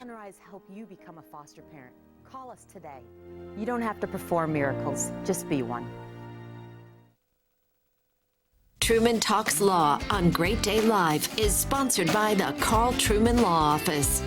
Sunrise help you become a foster parent. Call us today. You don't have to perform miracles, just be one. Truman Talks Law on Great Day Live is sponsored by the Karl Truman Law Office.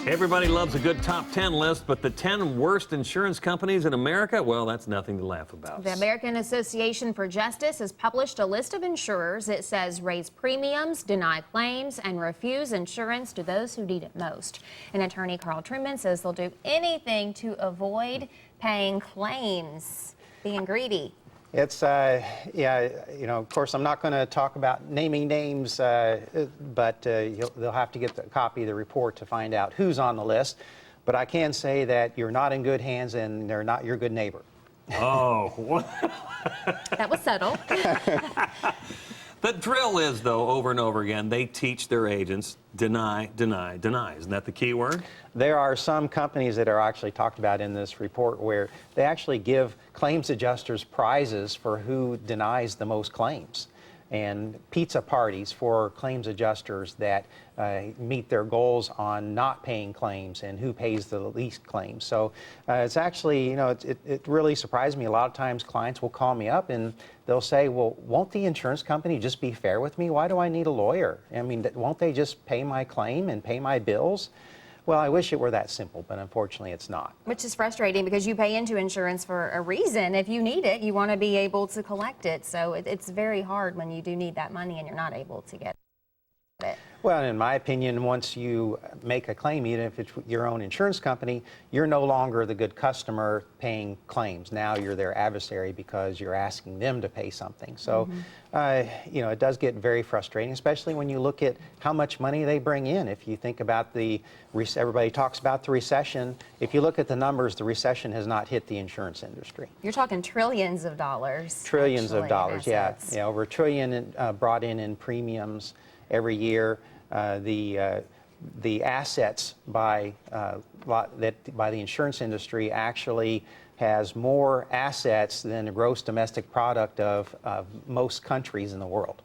Everybody loves a good top 10 list, but the 10 worst insurance companies in America, well, that's nothing to laugh about. The American Association for Justice has published a list of insurers. It says raise premiums, deny claims, and refuse insurance to those who need it most. And attorney Karl Truman says they'll do anything to avoid paying claims, being greedy. It's, yeah, you know, of course, I'm not going to talk about naming names, but they'll have to get a copy of the report to find out who's on the list. But I can say that you're not in good hands and they're not your good neighbor. Oh. That was subtle. The drill is, though, over and over again, they teach their agents, deny, deny, deny. Isn't that the key word? There are some companies that are actually talked about in this report where they actually give claims adjusters prizes for who denies the most claims, and pizza parties for claims adjusters that meet their goals on not paying claims and who pays the least claims. So it's actually, you know, it really surprised me. A lot of times clients will call me up and they'll say, well, won't the insurance company just be fair with me? Why do I need a lawyer? I mean, won't they just pay my claim and pay my bills? Well, I wish it were that simple, but unfortunately it's not. Which is frustrating because you pay into insurance for a reason. If you need it, you want to be able to collect it. So it's very hard when you do need that money and you're not able to get it. Well, in my opinion, once you make a claim, even if it's your own insurance company, you're no longer the good customer paying claims. Now you're their adversary because you're asking them to pay something. So, you know, it does get very frustrating, especially when you look at how much money they bring in. If you think about everybody talks about the recession. If you look at the numbers, the recession has not hit the insurance industry. You're talking trillions of dollars. Trillions of dollars, yeah. Assets. Over $1 trillion brought in premiums every year. The assets by the insurance industry actually has more assets than the gross domestic product of most countries in the world.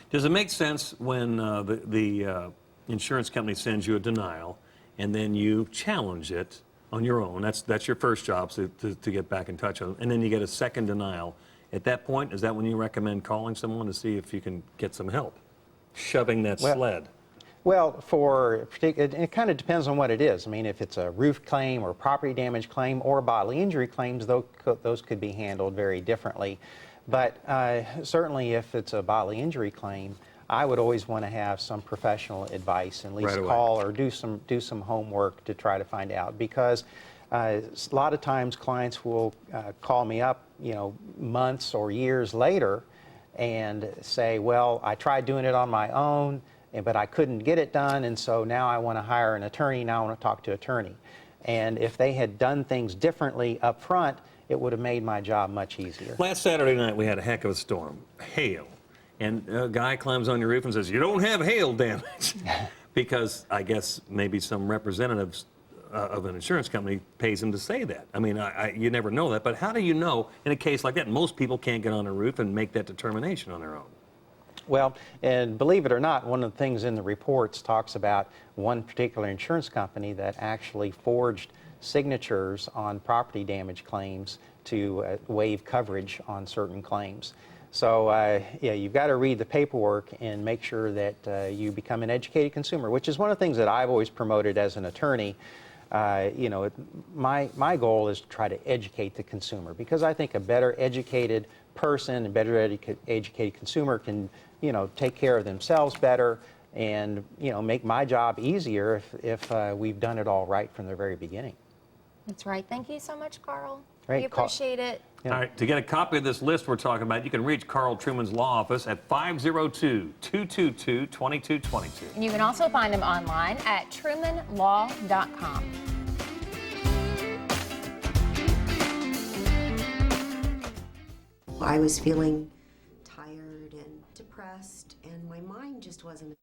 Does it make sense when the insurance company sends you a denial and then you challenge it on your own? That's your first job, so to get back in touch with them, and then you get a second denial. At that point, is that when you recommend calling someone to see if you can get some help shoving that sled? Well, it kind of depends on what it is. I mean, if it's a roof claim or property damage claim or bodily injury claims, those could be handled very differently. But certainly if it's a bodily injury claim, I would always want to have some professional advice, and at least call or do some homework to try to find out, because a lot of times clients will call me up, you know, months or years later and say, well, I tried doing it on my own, but I couldn't get it done, and so now I want to hire an attorney, now I want to talk to an attorney. And if they had done things differently up front, it would have made my job much easier. Last Saturday night, we had a heck of a storm, hail. And a guy climbs on your roof and says, you don't have hail damage. Because I guess maybe some representatives of an insurance company pays him to say that. I mean, you never know that, but how do you know in a case like that? Most people can't get on a roof and make that determination on their own. Well, and believe it or not, one of the things in the reports talks about one particular insurance company that actually forged signatures on property damage claims to waive coverage on certain claims. So, yeah, you've got to read the paperwork and make sure that you become an educated consumer, which is one of the things that I've always promoted as an attorney. You know, my goal is to try to educate the consumer, because I think a better educated person, a better educated consumer can, you know, take care of themselves better and, you know, make my job easier if we've done it all right from the very beginning. That's right. Thank you so much, Karl. Great. We appreciate it. Yeah. All right, to get a copy of this list we're talking about, you can reach Karl Truman's Law Office at 502-222-2222. And you can also find him online at trumanlaw.com. I was feeling tired and depressed, and my mind just wasn't